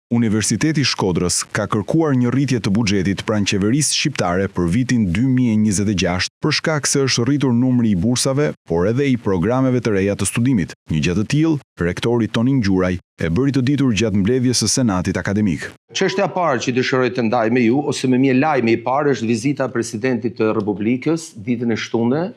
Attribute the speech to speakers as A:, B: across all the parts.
A: Universiteti i Shkodrës ka kërkuar një rritje të buxhetit pranë qeverisë shqiptare për vitin 2026 për shkak se është rritur numri i bursave, por edhe i programeve të reja të studimit. Një gjë të tillë, rektori Tonin Gjuraj e bëri të ditur gjatë mbledhjes së Senatit Akademik.
B: Çështja e parë që dëshiroj të ndaj me ju, ose më mirë lajmi i parë, është vizita e presidentit të Republikës ditën e shtunë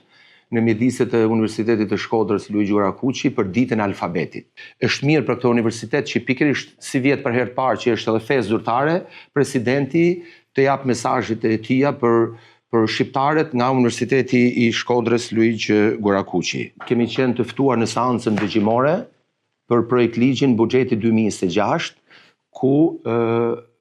B: në mjediset e Universitetit të Shkodrës Luiz Gurakuqi për ditën e alfabetit. Është mirë për këtë universitet që pikërisht si vjet për herë të parë që është edhe festë zyrtare, presidenti të jap mesazhet e tija për shqiptarët nga Universiteti i Shkodrës Luiz Gurakuqi. Kemi qenë të ftuar në seancën dëgjimore për projekt ligjin buxheti 2026, ku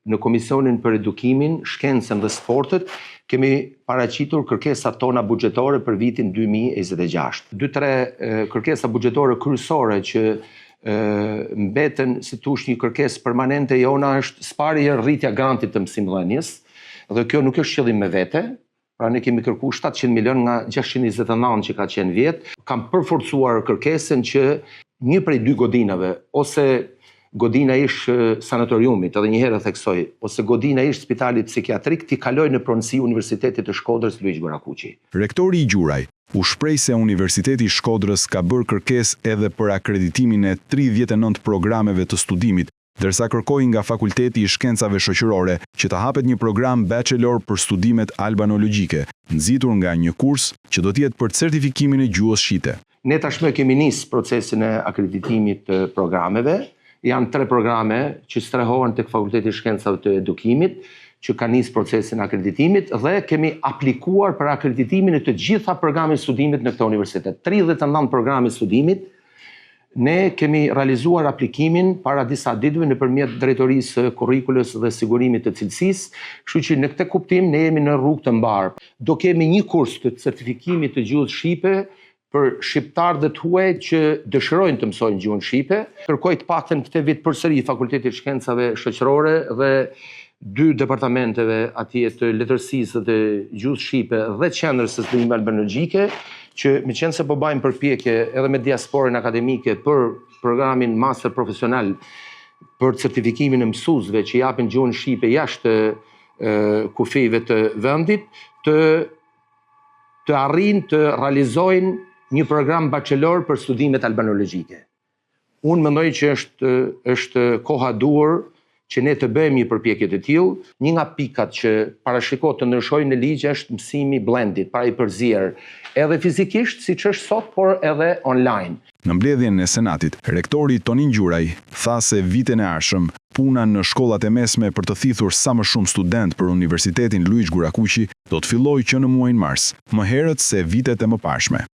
B: në Komisionin për Edukimin, Shkencën dhe Sportet kemi paraqitur kërkesat tona buxhetore për vitin 2026. 2-3 kërkesa buxhetore kryesore që mbeten si thosh një kërkesë permanente jona është sparja rritja grantit të mësimdhënies, dhe kjo nuk është qëllim me vete. Pra ne kemi kërkuar 700 milion nga 629 që ka qenë vjet. Kam përforcuar kërkesën që një prej 2 godinave, ose godina ish sanatoriumit, edhe një herë theksoj, ose godina ish spitalit psikiatrik, t'i kaloj në pronësi Universitetit të Shkodrës Luiz Gurakuqi.
A: Rektori i Gjuraj u shpreh se Universiteti i Shkodrës ka bërë kërkesë edhe për akreditimin e 39 programeve të studimit, ndërsa kërkoi nga Fakulteti i Shkencave Shoqërore që të hapet një program bachelor për studimet albanologjike, nxitur nga një kurs që do të jetë për certifikimin e gjuhës shqite.
B: Ne tashmë kemi nisë procesin e akreditimit të programeve. Janë 3 programe që strehohen tek Fakulteti i Shkencave të Edukimit, që ka nisë procesin e akreditimit, dhe kemi aplikuar për akreditimin e të gjitha programeve studimit në këtë universitet. 39 programe studimit. Ne kemi realizuar aplikimin para disa ditëve nëpërmjet Drejtorisë së Kurrikulës dhe Sigurimit të Cilësisë, kështu që në këtë kuptim ne jemi në rrugë të mbarë. Do kemi një kurs të certifikimit të gjuhës shqipe për shqiptarët të huaj që dëshirojnë të mësojnë gjuhën shqipe. Kërkoj të paktën këtë vit përsëri Fakulteti i Shkencave Shoqërore dhe 2 departamenteve atje të letërsisë dhe gjuhës shqipe dhe qendrës së studimeve albanologjike, që me qenë se po bëjmë përpjekje edhe me diasporën akademike për programin master profesional për certifikimin e mësuesve që japin gjuhën shqipe jashtë kufive të vendit, të arrijnë të realizojnë një program bachelor për studimet albanologjike. Unë mendoj që është koha duhur që ne të bëjmë një përpjekje të tillë. Një nga pikat që parashikohet të ndryshojnë në ligj është mësimi blended, para i përzier, edhe fizikisht siç është sot, por edhe online.
A: Në mbledhjen e Senatit, rektori Tonin Gjuraj tha se vitin e ardhshëm puna në shkollat e mesme për të thithur sa më shumë student për Universitetin Luiz Gurakuqi do të fillojë që në muajin mars, më herët se vitet e mëparshme.